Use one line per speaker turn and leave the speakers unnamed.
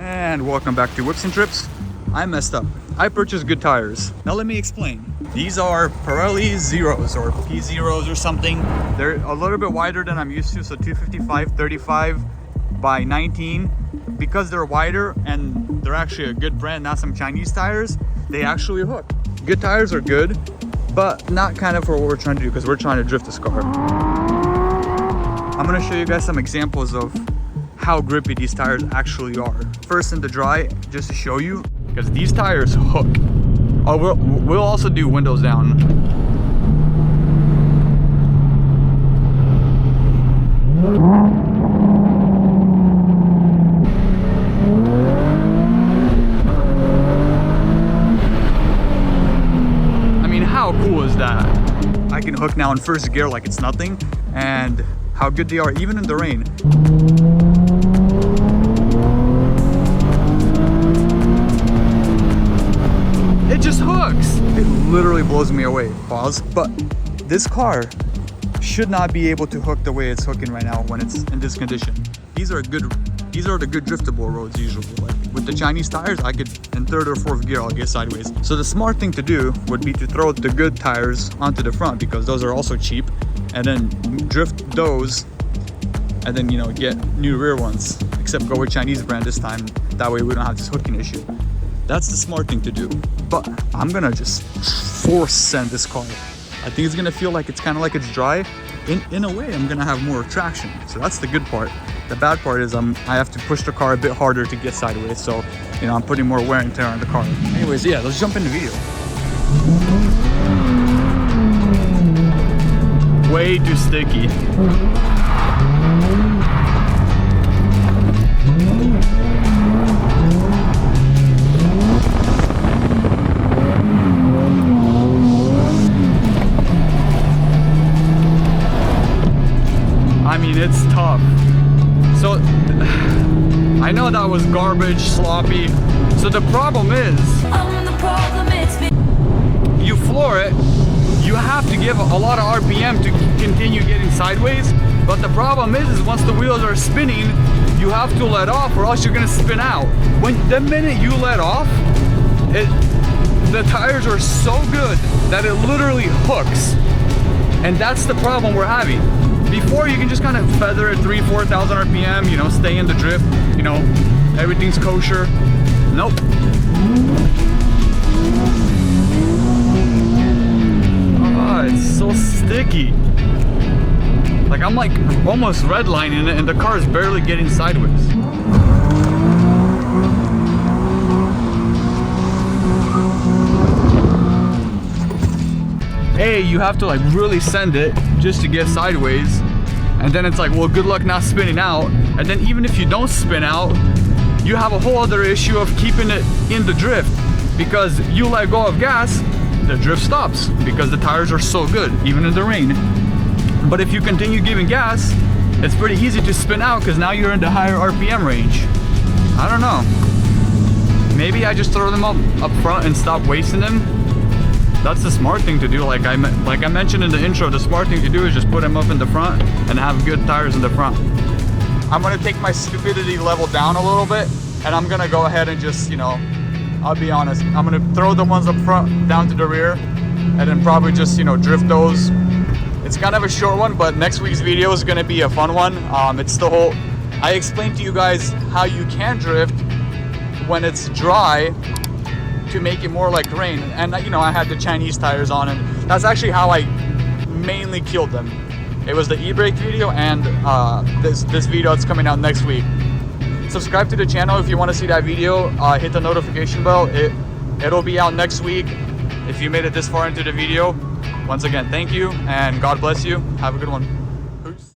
And welcome back to Whips and Trips. I messed up. I purchased good tires. Now let me explain. These are Pirelli Zeros or P Zeros or something. They're a little bit wider than I'm used to, so 255 35 by 19. Because they're wider and they're actually a good brand, not some Chinese tires, they actually hook. Good tires are good, but not kind of for what we're trying to do, because we're trying to drift this car. I'm gonna show you guys some examples of how grippy these tires actually are. First in the dry, just to show you, because these tires hook. Oh, we'll also do windows down. I mean, how cool is that? I can hook now in first gear like it's nothing, and how good they are even in the rain. It just hooks. It literally blows me away. Pause. But this car should not be able to hook the way it's hooking right now when it's in this condition. These are the good driftable roads usually. Like with the Chinese tires, I could in third or fourth gear I'll get sideways. So the smart thing to do would be to throw the good tires onto the front, because those are also cheap, and then drift those, and then, you know, get new rear ones, except go with Chinese brand this time. That way we don't have this hooking issue. That's the smart thing to do. But I'm gonna just force send this car. I think it's gonna feel like it's kind of like it's dry. In a way, I'm gonna have more traction. So that's the good part. The bad part is I have to push the car a bit harder to get sideways. So, you know, I'm putting more wear and tear on the car. Anyways, yeah, let's jump into the video. Way too sticky. I mean, it's tough. So I know that was garbage, sloppy. So the problem is, you floor it, you have to give a lot of RPM to continue getting sideways. But the problem is once the wheels are spinning, you have to let off or else you're gonna spin out. The minute you let off, the tires are so good that it literally hooks. And that's the problem we're having. Before, you can just kind of feather it 3,000-4,000 RPM, you know, stay in the drift, you know, everything's kosher. Nope. Oh, it's so sticky. Like, I'm like almost redlining it and the car is barely getting sideways. You have to like really send it just to get sideways, and then it's like, well, good luck not spinning out. And then even if you don't spin out, you have a whole other issue of keeping it in the drift, because you let go of gas, the drift stops because the tires are so good even in the rain. But if you continue giving gas, it's pretty easy to spin out because now you're in the higher RPM range. I don't know, maybe I just throw them up front and stop wasting them. That's the smart thing to do. Like I mentioned in the intro, the smart thing to do is just put them up in the front and have good tires in the front. I'm gonna take my stupidity level down a little bit, and I'm gonna go ahead and just, you know, I'll be honest, I'm gonna throw the ones up front down to the rear, and then probably just, you know, drift those. It's kind of a short one, but next week's video is gonna be a fun one. It's the whole, I explained to you guys how you can drift when it's dry to make it more like rain. And you know, I had the Chinese tires on, and that's actually how I mainly killed them. It was the e-brake video and this video that's coming out next week. Subscribe to the channel if you want to see that video. Hit the notification bell. It'll be out next week if you made it this far into the video. Once again, thank you and God bless you. Have a good one.